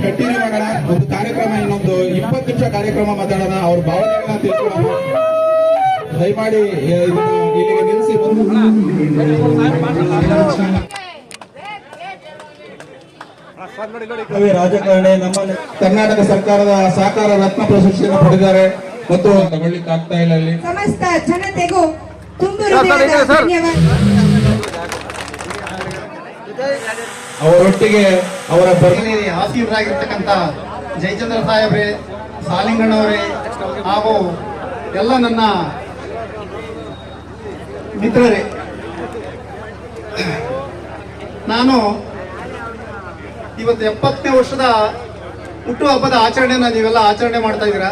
Continue ಮಾಡೋಣ. ಒಂದು ಕಾರ್ಯಕ್ರಮ, ಇನ್ನೊಂದು 20 ನಿಮಿಷ ಕಾರ್ಯಕ್ರಮ ಮಾತಾಡೋಣ. ಅವ್ರ ಭಾವನೆಗಳನ್ನ ತಿಳ್ಕೊಳ್ಳೋಣ. ದಯಮಾಡಿ ಇದನ್ನು ಇಲ್ಲಿಗೆ ನಿಲ್ಲಿಸಿ ರಾಜಕಾರಣಿ ನಮ್ಮ ಕರ್ನಾಟಕ ಸರ್ಕಾರದ ಸಹಕಾರ ರತ್ನ ಪ್ರಶಸ್ತಿಯನ್ನು ಪಡೆದಿದ್ದಾರೆ ಮತ್ತು ತಗೊಳ್ಳಿಕ್ಕೆ ಆಗ್ತಾ ಇಲ್ಲ. ಅಲ್ಲಿ ಸಮಸ್ತ ಜನತೆಗೂ ತುಂಬು ಹೃದಯದ ಧನ್ಯವಾದ. ಅವರೊಟ್ಟಿಗೆ ಅವರ ಆಸೀನರಾಗಿರ್ತಕ್ಕಂಥ ಜಯಚಂದ್ರ ಸಾಹೇಬ್ರೆ, ಸಾಲಿಂಗಣ್ಣವರೇ ಹಾಗೂ ಎಲ್ಲ ನನ್ನ ಮಿತ್ರರೇ, ನಾನು ಇವತ್ತು 70ನೇ ವರ್ಷದ ಹುಟ್ಟುಹಬ್ಬದ ಆಚರಣೆನ ನೀವೆಲ್ಲ ಆಚರಣೆ ಮಾಡ್ತಾ ಇದ್ದೀರಾ.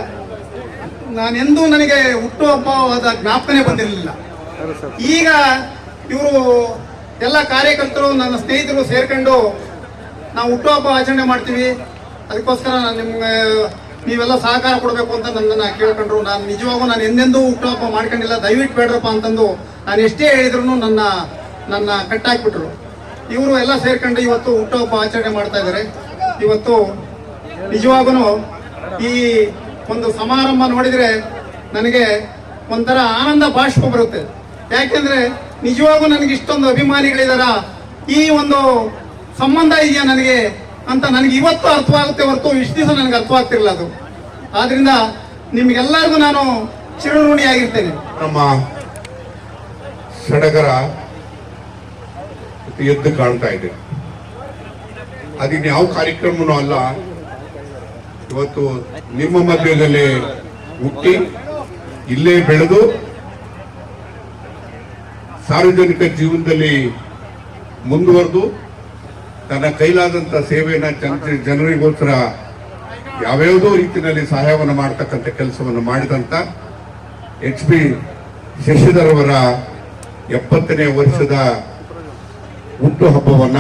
ನಾನೆಂದೂ ನನಗೆ ಹುಟ್ಟುಹಬ್ಬದ ಜ್ಞಾಪಕನೇ ಬಂದಿರಲಿಲ್ಲ. ಈಗ ಇವರು ಎಲ್ಲ ಕಾರ್ಯಕರ್ತರು, ನನ್ನ ಸ್ನೇಹಿತರು ಸೇರ್ಕೊಂಡು ನಾವು ಹುಟ್ಟುಹಬ್ಬ ಆಚರಣೆ ಮಾಡ್ತೀವಿ, ಅದಕ್ಕೋಸ್ಕರ ನಿಮ್ಗೆ ನೀವೆಲ್ಲ ಸಹಕಾರ ಕೊಡಬೇಕು ಅಂತ ನನ್ನನ್ನು ಕೇಳ್ಕೊಂಡ್ರು. ನಾನು ನಿಜವಾಗೂ ನಾನು ಎಂದೆಂದೂ ಹುಟ್ಟುಹಬ್ಬ ಮಾಡ್ಕೊಂಡಿಲ್ಲ, ದಯವಿಟ್ಟು ಬೇಡ್ರಪ್ಪ ಅಂತಂದು ನಾನು ಎಷ್ಟೇ ಹೇಳಿದ್ರು ನನ್ನ ಕಟ್ಟಾಕ್ಬಿಟ್ರು. ಇವರು ಎಲ್ಲ ಸೇರ್ಕೊಂಡು ಇವತ್ತು ಹುಟ್ಟುಹಬ್ಬ ಆಚರಣೆ ಮಾಡ್ತಾ ಇದ್ದಾರೆ. ಇವತ್ತು ನಿಜವಾಗೂ ಈ ಒಂದು ಸಮಾರಂಭ ನೋಡಿದರೆ ನನಗೆ ಒಂಥರ ಆನಂದ ಬಾಷ್ಪ ಬರುತ್ತೆ. ಯಾಕೆಂದ್ರೆ ನಿಜವಾಗೂ ನನಗೆ ಇಷ್ಟೊಂದು ಅಭಿಮಾನಿಗಳಿದಾರ, ಈ ಒಂದು ಸಂಬಂಧ ಇದೆಯಾ ನನಗೆ ಅಂತ ನನಗೆ ಇವತ್ತು ಅರ್ಥವಾಗುತ್ತೆ ಹೊರತು ಇಷ್ಟು ದಿವಸ ನನಗೆ ಅರ್ಥವಾಗ್ತಿರಲಿಲ್ಲ ಅದು. ಆದ್ರಿಂದ ನಿಮ್ಗೆಲ್ಲರಿಗೂ ನಾನು ಚಿರಋಣಿಯಾಗಿರ್ತೇನೆ. ನಮ್ಮ ಸಡಗರ ಎದ್ದು ಕಾಣ್ತಾ ಇದೆ. ಅದಿನ್ ಯಾವ ಕಾರ್ಯಕ್ರಮನೂ ಅಲ್ಲ. ಇವತ್ತು ನಿಮ್ಮ ಮಧ್ಯದಲ್ಲಿ ಹುಟ್ಟಿ ಇಲ್ಲೇ ಬೆಳೆದು ಸಾರ್ವಜನಿಕ ಜೀವನದಲ್ಲಿ ಮುಂದುವರೆದು ತನ್ನ ಕೈಲಾದಂತ ಸೇವೆಯನ್ನ ಜನರಿಗೋಸ್ಕರ ಯಾವ್ಯಾವುದೋ ರೀತಿಯಲ್ಲಿ ಸಹಾಯವನ್ನು ಮಾಡತಕ್ಕಂಥ ಕೆಲಸವನ್ನು ಮಾಡಿದಂತ HP ಶಶಿಧರ್ ಅವರ 70ನೇ ವರ್ಷದ ಹುಟ್ಟುಹಬ್ಬವನ್ನ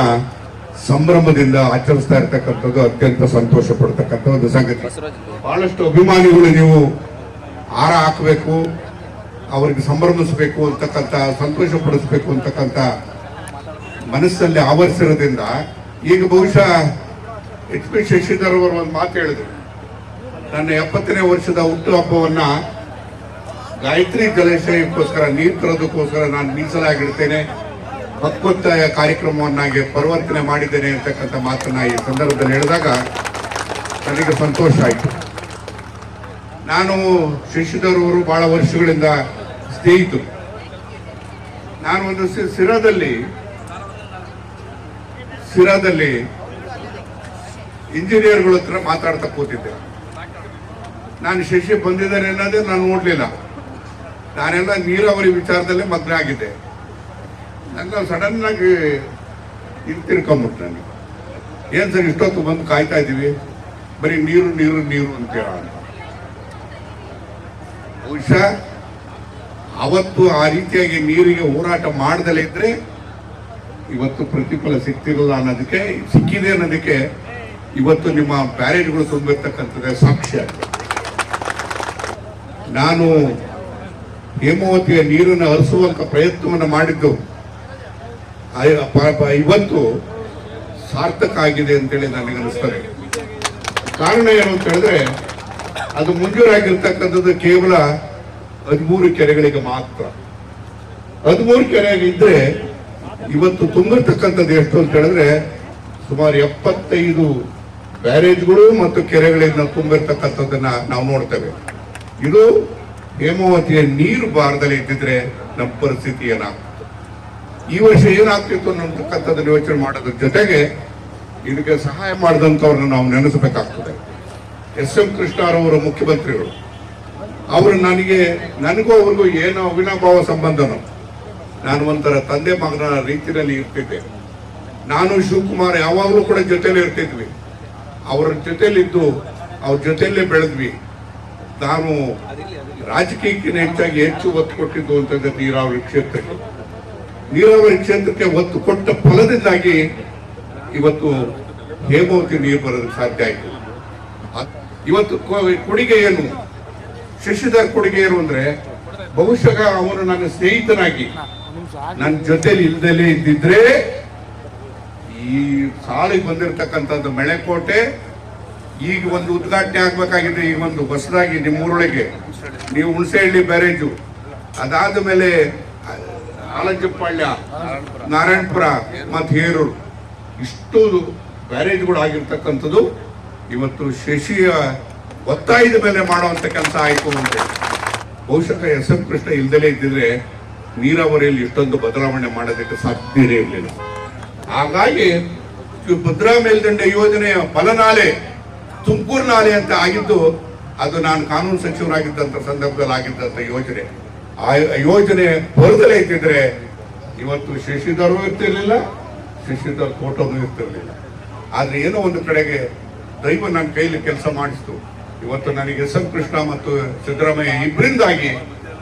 ಸಂಭ್ರಮದಿಂದ ಆಚರಿಸ್ತಾ ಇರ್ತಕ್ಕಂಥದ್ದು ಅತ್ಯಂತ ಸಂತೋಷ ಪಡ್ತಕ್ಕಂಥ ಒಂದು ಸಂಗತಿ. ಬಹಳಷ್ಟು ಅಭಿಮಾನಿಗಳು ನೀವು ಹಾರ ಹಾಕಬೇಕು, ಅವರಿಗೆ ಸಂಭ್ರಮಿಸಬೇಕು ಅಂತಕ್ಕಂಥ, ಸಂತೋಷ ಪಡಿಸಬೇಕು ಅಂತಕ್ಕಂಥ ಮನಸ್ಸಲ್ಲಿ ಆವರಿಸಿರೋದ್ರಿಂದ ಈಗ ಬಹುಶಃ HP ಶಶಿಧರ್ ಅವರು ಒಂದು ಮಾತು ಹೇಳಿದ್ರು, ನನ್ನ 70ನೇ ವರ್ಷದ ಹುಟ್ಟುಹಬ್ಬವನ್ನ ಗಾಯತ್ರಿ ಜಲಾಶಯಕ್ಕೋಸ್ಕರ ನೀರು ತರೋದಕ್ಕೋಸ್ಕರ ನಾನು ಮೀಸಲಾಗಿಡ್ತೇನೆ, ಭಕ್ತೋತ್ತಾಯ ಕಾರ್ಯಕ್ರಮವನ್ನಾಗಿ ಪರಿವರ್ತನೆ ಮಾಡಿದ್ದೇನೆ ಅಂತಕ್ಕಂಥ ಮಾತನ್ನ ಈ ಸಂದರ್ಭದಲ್ಲಿ ಹೇಳಿದಾಗ ನನಗೆ ಸಂತೋಷ ಆಯಿತು. ನಾನು ಶಶಿಧರ್ ಅವರು ಬಹಳ ವರ್ಷಗಳಿಂದ ಸ್ನೇಹಿತರು. ನಾನು ಒಂದು ಸಿರಾದಲ್ಲಿ ಇಂಜಿನಿಯರ್ಗಳ ಹತ್ರ ಮಾತಾಡ್ತಾ ಕೂತಿದ್ದೆ. ನಾನು ಶಶಿ ಬಂದಿದ್ದಾರೆ ಅನ್ನೋದೇ ನಾನು ನೋಡ್ಲಿಲ್ಲ. ನಾನೆಲ್ಲ ನೀರಾವರಿ ವಿಚಾರದಲ್ಲೇ ಮಗ್ನ ಆಗಿದ್ದೆ. ನನ್ನ ಸಡನ್ ಆಗಿ ತಿರ್ಕೊಂಬಿಟ್ಟು ನನಗೆ, ಏನ್ ಸರ್ ಇಷ್ಟೊತ್ತು ಬಂದು ಕಾಯ್ತಾ ಇದ್ದೀವಿ, ಬರೀ ನೀರು ನೀರು ನೀರು ಅಂತೇಳ ಅಂತ. ಬಹುಶಃ ಅವತ್ತು ಆ ರೀತಿಯಾಗಿ ನೀರಿಗೆ ಹೋರಾಟ ಮಾಡದಲ್ಲೇ ಇದ್ರೆ ಇವತ್ತು ಪ್ರತಿಫಲ ಸಿಕ್ತಿರಲ್ಲ ಅನ್ನೋದಕ್ಕೆ, ಸಿಕ್ಕಿದೆ ಅನ್ನೋದಕ್ಕೆ ಇವತ್ತು ನಿಮ್ಮ ಬ್ಯಾರೇಜ್ಗಳು ತುಂಬಿರ್ತಕ್ಕಂಥದ್ದೇ ಸಾಕ್ಷಿ ಆಗಿದೆ. ನಾನು ಹೇಮಾವತಿಯ ನೀರನ್ನು ಹರಿಸುವಂತ ಪ್ರಯತ್ನವನ್ನು ಮಾಡಿದ್ದು ಇವತ್ತು ಸಾರ್ಥಕ ಆಗಿದೆ ಅಂತೇಳಿ ನನಗೆ ಅನಿಸ್ತದೆ. ಕಾರಣ ಏನು ಅಂತ ಹೇಳಿದ್ರೆ, ಅದು ಮಂಜೂರಾಗಿರ್ತಕ್ಕಂಥದ್ದು ಕೇವಲ 13 ಕೆರೆಗಳಿಗೆ ಮಾತ್ರ. 13 ಕೆರೆಯಾಗಿದ್ರೆ ಇವತ್ತು ತುಂಬಿರ್ತಕ್ಕಂಥದ್ದು ಎಷ್ಟು ಅಂತ ಹೇಳಿದ್ರೆ ಸುಮಾರು 75 ಬ್ಯಾರೇಜ್ಗಳು ಮತ್ತು ಕೆರೆಗಳಿಂದ ತುಂಬಿರ್ತಕ್ಕಂಥದ್ದನ್ನ ನಾವು ನೋಡ್ತೇವೆ. ಇದು ಹೇಮಾವತಿಯ ನೀರು ಬಾರದಲ್ಲಿ ಇದ್ದಿದ್ರೆ ನಮ್ಮ ಪರಿಸ್ಥಿತಿ ಏನಾಗ್ತದೆ, ಈ ವರ್ಷ ಏನಾಗ್ತಿತ್ತು ಅನ್ನತಕ್ಕಂಥದ್ದನ್ನು ಯೋಚನೆ ಮಾಡೋದ್ರ ಜೊತೆಗೆ ಇದಕ್ಕೆ ಸಹಾಯ ಮಾಡಿದಂಥವ್ರನ್ನ ನಾವು ನೆನೆಸಬೇಕಾಗ್ತದೆ. SM ಕೃಷ್ಣರವರು ಮುಖ್ಯಮಂತ್ರಿಗಳು, ಅವರು ನನಗೂ ಅವ್ರಿಗೂ ಏನೋ ಅವಿನಾಭಾವ ಸಂಬಂಧನೋ. ನಾನು ಒಂಥರ ತಂದೆ ಮಗನ ರೀತಿಯಲ್ಲಿ ಇರ್ತಿದ್ದೆ. ನಾನು ಶಿವಕುಮಾರ್ ಯಾವಾಗಲೂ ಕೂಡ ಜೊತೆಲೇ ಇರ್ತಿದ್ವಿ, ಅವರ ಜೊತೆಲಿದ್ದು ಅವ್ರ ಜೊತೆಯಲ್ಲೇ ಬೆಳೆದ್ವಿ. ನಾನು ರಾಜಕೀಯಕ್ಕಿಂತ ಹೆಚ್ಚು ಒತ್ತು ಕೊಟ್ಟಿದ್ದು ಅಂತಂದ್ರೆ ನೀರಾವರಿ ಕ್ಷೇತ್ರಕ್ಕೆ ಒತ್ತು ಕೊಟ್ಟ ಫಲದಿಂದಾಗಿ ಇವತ್ತು ಹೇಮಾವತಿ ನೀರು ಬರೋದಕ್ಕೆ ಸಾಧ್ಯ ಆಯಿತು. ಇವತ್ತು ಕೊಡುಗೆ ಏನು, ಶಶಿಧರ್ ಕೊಡುಗೆ ಏನು ಅಂದ್ರೆ, ಬಹುಶಃ ಅವನು ನನ್ನ ಸ್ನೇಹಿತನಾಗಿ ನನ್ನ ಜೊತೆಲಿ ಇಲ್ದಲೇ ಇದ್ದಿದ್ರೆ ಈ ಸಾಲಿಗೆ ಬಂದಿರತಕ್ಕಂಥದ್ದು ಮೆಳೆಕೋಟೆ ಈಗ ಒಂದು ಉದ್ಘಾಟನೆ ಆಗ್ಬೇಕಾಗಿದೆ. ಈಗ ಒಂದು ಹೊಸದಾಗಿ ನಿಮ್ಮೂರೊಳಗೆ ನೀವು ಹುಣಸೆಹಳ್ಳಿ ಬ್ಯಾರೇಜು, ಅದಾದ ಮೇಲೆ ಆಲಂಜಪಾಳ್ಯ, ನಾರಾಯಣಪುರ ಮತ್ತು ಹೇರೂರು, ಇಷ್ಟು ಬ್ಯಾರೇಜ್ಗಳು ಆಗಿರ್ತಕ್ಕಂಥದ್ದು ಇವತ್ತು ಶಶಿಯ ಒತ್ತಾಯದ ಮೇಲೆ ಮಾಡುವಂತ ಕೆಲಸ ಆಯಿತು ಅಂತ. ಬಹುಶಃ ಎಸ್ ಎಂ ಕೃಷ್ಣ ಇಲ್ದಲೇ ಇದ್ದಿದ್ರೆ ನೀರಾವರಿಯಲ್ಲಿ ಇಷ್ಟೊಂದು ಬದಲಾವಣೆ ಮಾಡೋದಕ್ಕೆ ಸಾಧ್ಯನೇ ಇರಲಿಲ್ಲ. ಹಾಗಾಗಿ ಭದ್ರಾ ಮೇಲ್ದಂಡೆ ಯೋಜನೆಯ ಬಲನಾಲೆ ತುಮಕೂರು ನಾಲೆ ಅಂತ ಆಗಿದ್ದು, ಅದು ನಾನು ಕಾನೂನು ಸಚಿವರಾಗಿದ್ದಂಥ ಸಂದರ್ಭದಲ್ಲಿ ಆಗಿದ್ದಂಥ ಯೋಜನೆ. ಆ ಯೋಜನೆ ಬರದಲೇ ಇದ್ದಿದ್ರೆ ಇವತ್ತು ಶಶಿಧರೂ ಇರ್ತಿರ್ಲಿಲ್ಲ, ಶಶಿಧರ್ ಫೋಟೋನು ಇರ್ತಿರ್ಲಿಲ್ಲ. ಆದ್ರೆ ಏನೋ ಒಂದು ಕಡೆಗೆ ದೈವ ನನ್ನ ಕೈಲಿ ಕೆಲಸ ಮಾಡಿಸ್ತು. ಇವತ್ತು ನನಗೆ ಎಸ್ ಎಂ ಕೃಷ್ಣ ಮತ್ತು ಸಿದ್ದರಾಮಯ್ಯ ಇಬ್ಬರಿಂದಾಗಿ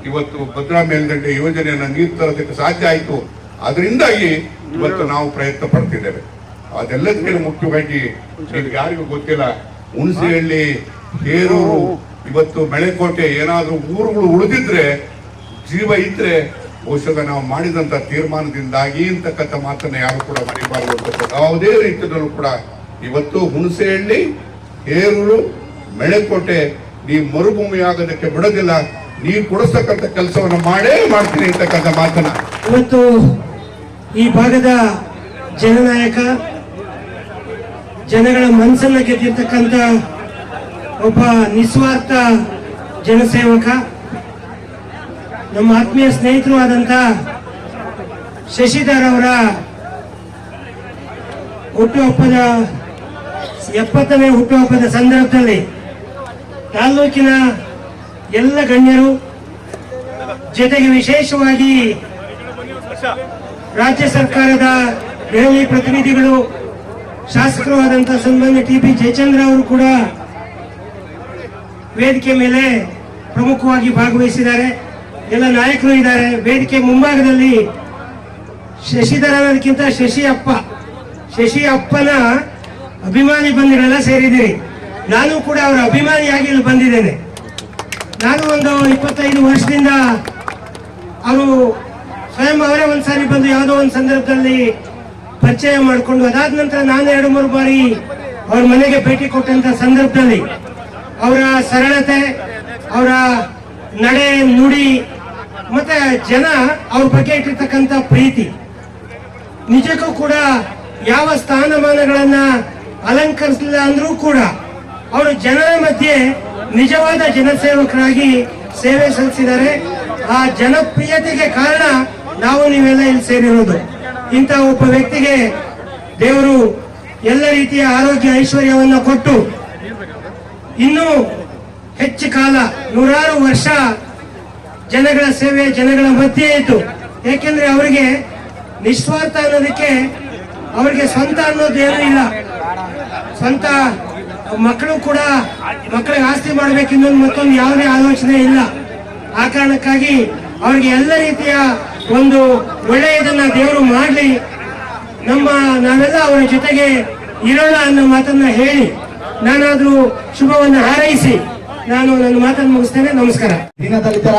ಇವತ್ತು ಭದ್ರಾ ಮೇಲ್ದಂಡೆ ಯೋಜನೆಯನ್ನು ನೀರು ತರೋದಕ್ಕೆ ಸಾಧ್ಯ ಆಯಿತು. ಅದರಿಂದಾಗಿ ಇವತ್ತು ನಾವು ಪ್ರಯತ್ನ ಪಡ್ತಿದ್ದೇವೆ. ಅದೆಲ್ಲದಕ್ಕಿಂತ ಮುಖ್ಯವಾಗಿ ನಿಮ್ಗೆ ಯಾರಿಗೂ ಗೊತ್ತಿಲ್ಲ, ಹುಣಸೆಹಳ್ಳಿ, ಹೇರೂರು, ಇವತ್ತು ಬೆಳೆಕೋಟೆ ಏನಾದರೂ ಊರುಗಳು ಉಳಿದಿದ್ರೆ, ಜೀವ ಇದ್ರೆ ಬಹುಶಃ ನಾವು ಮಾಡಿದಂತ ತೀರ್ಮಾನದಿಂದಾಗಿ ಅಂತಕ್ಕಂಥ ಮಾತನ್ನ ಯಾರು ಕೂಡ ಮರಿಬಾರದು ಅಂತ ಯಾವುದೇ ರೀತಿಯಲ್ಲೂ ಕೂಡ ಇವತ್ತು ಹುಣಸೆಹಳ್ಳಿ, ಹೇರೂರು, ಮೆಳೆಕೋಟೆ ನೀವು ಮರುಭೂಮಿ ಆಗೋದಕ್ಕೆ ಬಿಡೋದಿಲ್ಲ. ನೀವು ಕೊಡಿಸ್ತಕ್ಕಂಥ ಕೆಲಸವನ್ನು ಮಾಡೇ ಮಾಡ್ತೀನಿ ಅಂತಕ್ಕಂಥ ಮಾತನ್ನ ಇವತ್ತು ಈ ಭಾಗದ ಜನನಾಯಕ, ಜನಗಳ ಮನಸ್ಸನ್ನ ಗೆದ್ದಿರ್ತಕ್ಕಂಥ ಒಬ್ಬ ನಿಸ್ವಾರ್ಥ ಜನಸೇವಕ, ನಮ್ಮ ಆತ್ಮೀಯ ಸ್ನೇಹಿತರು ಆದಂತ ಶಶಿಧರ್ ಅವರ ಹುಟ್ಟುಹಬ್ಬದ 70ನೇ ಹುಟ್ಟುಹಬ್ಬದ ಸಂದರ್ಭದಲ್ಲಿ ತಾಲೂಕಿನ ಎಲ್ಲ ಗಣ್ಯರು ಜೊತೆಗೆ ವಿಶೇಷವಾಗಿ ರಾಜ್ಯ ಸರ್ಕಾರದ ದೆಹಲಿ ಪ್ರತಿನಿಧಿಗಳು, ಶಾಸಕರು ಆದಂತಹ ಸನ್ಮಾನ್ಯ ಟಿ.ಬಿ. ಜಯಚಂದ್ರ ಅವರು ಕೂಡ ವೇದಿಕೆ ಮೇಲೆ ಪ್ರಮುಖವಾಗಿ ಭಾಗವಹಿಸಿದ್ದಾರೆ. ಎಲ್ಲ ನಾಯಕರು ಇದ್ದಾರೆ. ವೇದಿಕೆ ಮುಂಭಾಗದಲ್ಲಿ ಶಶಿಧರ್ ಅನ್ನೋದಕ್ಕಿಂತ ಶಶಿ ಅಪ್ಪನ ಅಭಿಮಾನಿ ಬಂಧುಗಳೆಲ್ಲ ಸೇರಿದ್ದೀರಿ. ನಾನು ಕೂಡ ಅವರ ಅಭಿಮಾನಿಯಾಗಿ ಇಲ್ಲಿ ಬಂದಿದ್ದೇನೆ. ನಾನು ಒಂದು 25 ವರ್ಷದಿಂದ ಅವರು ಸ್ವಯಂ ಅವರೇ ಒಂದ್ಸಾರಿ ಬಂದು ಯಾವುದೋ ಒಂದು ಸಂದರ್ಭದಲ್ಲಿ ಪರಿಚಯ ಮಾಡಿಕೊಂಡು, ಅದಾದ ನಂತರ ನಾನು 2-3 ಬಾರಿ ಅವ್ರ ಮನೆಗೆ ಭೇಟಿ ಕೊಟ್ಟಂತ ಸಂದರ್ಭದಲ್ಲಿ ಅವರ ಸರಳತೆ, ಅವರ ನಡೆ ನುಡಿ ಮತ್ತೆ ಜನ ಅವ್ರ ಬಗ್ಗೆ ಇಟ್ಟಿರ್ತಕ್ಕಂಥ ಪ್ರೀತಿ, ನಿಜಕ್ಕೂ ಕೂಡ ಯಾವ ಸ್ಥಾನಮಾನಗಳನ್ನ ಅಲಂಕರಿಸಲಿಲ್ಲ ಅಂದ್ರೂ ಕೂಡ ಅವರು ಜನರ ಮಧ್ಯೆ ನಿಜವಾದ ಜನಸೇವಕರಾಗಿ ಸೇವೆ ಸಲ್ಲಿಸಿದ್ದಾರೆ. ಆ ಜನಪ್ರಿಯತೆಗೆ ಕಾರಣ ನಾವು ನೀವೆಲ್ಲ ಇಲ್ಲಿ ಸೇರಿರೋದು. ಇಂಥ ಒಬ್ಬ ವ್ಯಕ್ತಿಗೆ ದೇವರು ಎಲ್ಲ ರೀತಿಯ ಆರೋಗ್ಯ ಐಶ್ವರ್ಯವನ್ನು ಕೊಟ್ಟು ಇನ್ನೂ ಹೆಚ್ಚು ಕಾಲ 100 ವರ್ಷ ಜನಗಳ ಸೇವೆ ಜನಗಳ ಮಧ್ಯೆ ಇತ್ತು. ಯಾಕೆಂದ್ರೆ ಅವರಿಗೆ ನಿಸ್ವಾರ್ಥ ಅನ್ನೋದಕ್ಕೆ ಅವರಿಗೆ ಸ್ವಂತ ಅನ್ನೋದೇನೂ ಇಲ್ಲ. ಸ್ವಂತ ಮಕ್ಕಳು ಕೂಡ ಮಕ್ಕಳಿಗೆ ಆಸ್ತಿ ಮಾಡ್ಬೇಕು ಇನ್ನೊಂದು ಮತ್ತೊಂದು ಯಾವುದೇ ಆಲೋಚನೆ ಇಲ್ಲ. ಆ ಕಾರಣಕ್ಕಾಗಿ ಅವ್ರಿಗೆ ಎಲ್ಲ ರೀತಿಯ ಒಂದು ಒಳ್ಳೆಯದನ್ನ ದೇವರು ಮಾಡಲಿ, ನಾವೆಲ್ಲ ಅವರ ಜೊತೆಗೆ ಇರೋಣ ಅನ್ನೋ ಮಾತನ್ನ ಹೇಳಿ ನಾನಾದ್ರೂ ಶುಭವನ್ನು ಹಾರೈಸಿ ನಾನು ನನ್ನ ಮಾತನ್ನು ಮುಗಿಸ್ತೇನೆ. ನಮಸ್ಕಾರ. ದೀನದಲಿತರ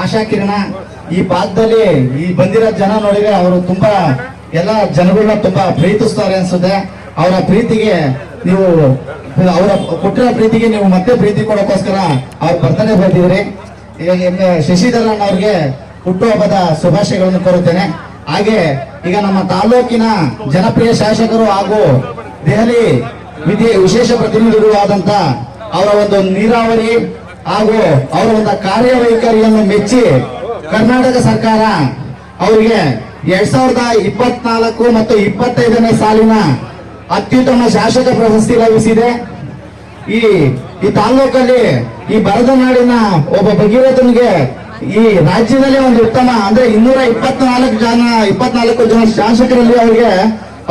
ಆಶಾ ಕಿರಣ ಈ ಭಾಗದಲ್ಲಿ ಈ ಬಂದಿರೋ ಜನ ನೋಡಿದ್ರೆ ಅವರು ತುಂಬಾ ಎಲ್ಲ ಜನಗಳನ್ನ ತುಂಬಾ ಪ್ರೀತಿಸ್ತಾರೆ ಅನ್ಸುತ್ತೆ. ಅವರ ಪ್ರೀತಿಗೆ ನೀವು ಅವರ ಕೊಟ್ಟಿರೋ ಪ್ರೀತಿಗೆ ನೀವು ಮತ್ತೆ ಪ್ರೀತಿ ಕೊಡೋಕ್ಕೋಸ್ಕರ ಅವ್ರ ಬರ್ತಡೇ ಬರ್ತಿದ್ರಿ. ಶಶಿಧರ್ ಅವ್ರಿಗೆ ಹುಟ್ಟುಹಬ್ಬದ ಶುಭಾಶಯಗಳನ್ನು ಕೋರುತ್ತೇನೆ. ಹಾಗೆ ಈಗ ನಮ್ಮ ತಾಲೂಕಿನ ಜನಪ್ರಿಯ ಶಾಸಕರು ಹಾಗೂ ದೆಹಲಿ ವಿಶೇಷ ಪ್ರತಿನಿಧಿಗಳು ಆದಂತ ಅವರ ಒಂದು ನೀರಾವರಿ ಹಾಗೂ ಅವರ ಒಂದು ಕಾರ್ಯವೈಖರಿಯನ್ನು ಮೆಚ್ಚಿ ಕರ್ನಾಟಕ ಸರ್ಕಾರ ಅವರಿಗೆ 2024 ಮತ್ತು 25ನೇ ಸಾಲಿನ ಅತ್ಯುತ್ತಮ ಶಾಸಕ ಪ್ರಶಸ್ತಿ ಲಭಿಸಿದೆ. ಈ ತಾಲೂಕಲ್ಲಿ ಈ ಬರದ ನಾಡಿನ ಒಬ್ಬ ಭಗೀರಥನಿಗೆ ಈ ರಾಜ್ಯದಲ್ಲಿ ಒಂದು ಉತ್ತಮ ಅಂದ್ರೆ 224 ಜನ ಶಾಸಕರಲ್ಲಿ ಅವರಿಗೆ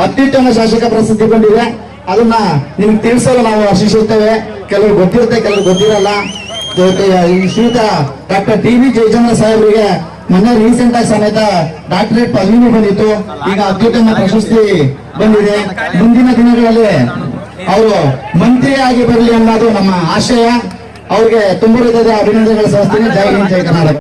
ಅತ್ಯುತ್ತಮ ಶಾಸಕ ಪ್ರಶಸ್ತಿ ಬಂದಿದೆ. ಅದನ್ನ ನಿಮ್ಗೆ ತಿಳಿಸಲು ನಾವು ಆಶಿಸುತ್ತೇವೆ. ಕೆಲವರು ಗೊತ್ತಿರುತ್ತೆ, ಕೆಲವರು ಗೊತ್ತಿರಲ್ಲ. ಈ ಶ್ರೀಯುತ ಡಾಕ್ಟರ್ ಟಿ.ಬಿ. ಜಯಚಂದ್ರ ಸಾಹೇಬರಿಗೆ ಮೊನ್ನೆ ರೀಸೆಂಟ್ ಆಗಿ ಸಮೇತ ಡಾಕ್ಟರೇಟ್ ಪದವಿ ಬಂದಿತ್ತು. ಈಗ ಅತ್ಯುತ್ತಮ ಪ್ರಶಸ್ತಿ ಬಂದಿದೆ. ಮುಂದಿನ ದಿನಗಳಲ್ಲಿ ಅವರು ಮಂತ್ರಿಯಾಗಿ ಬರಲಿ ಅನ್ನೋದು ನಮ್ಮ ಆಶಯ. ಅವ್ರಿಗೆ ತುಂಬ ಹೃದಯದ ಅಭಿನಂದನೆಗಳು ಸಲ್ಲಿಸ್ತೀನಿ. ಜೈ ಹಿಂದ್, ಜೈ ಕರ್ನಾಟಕ.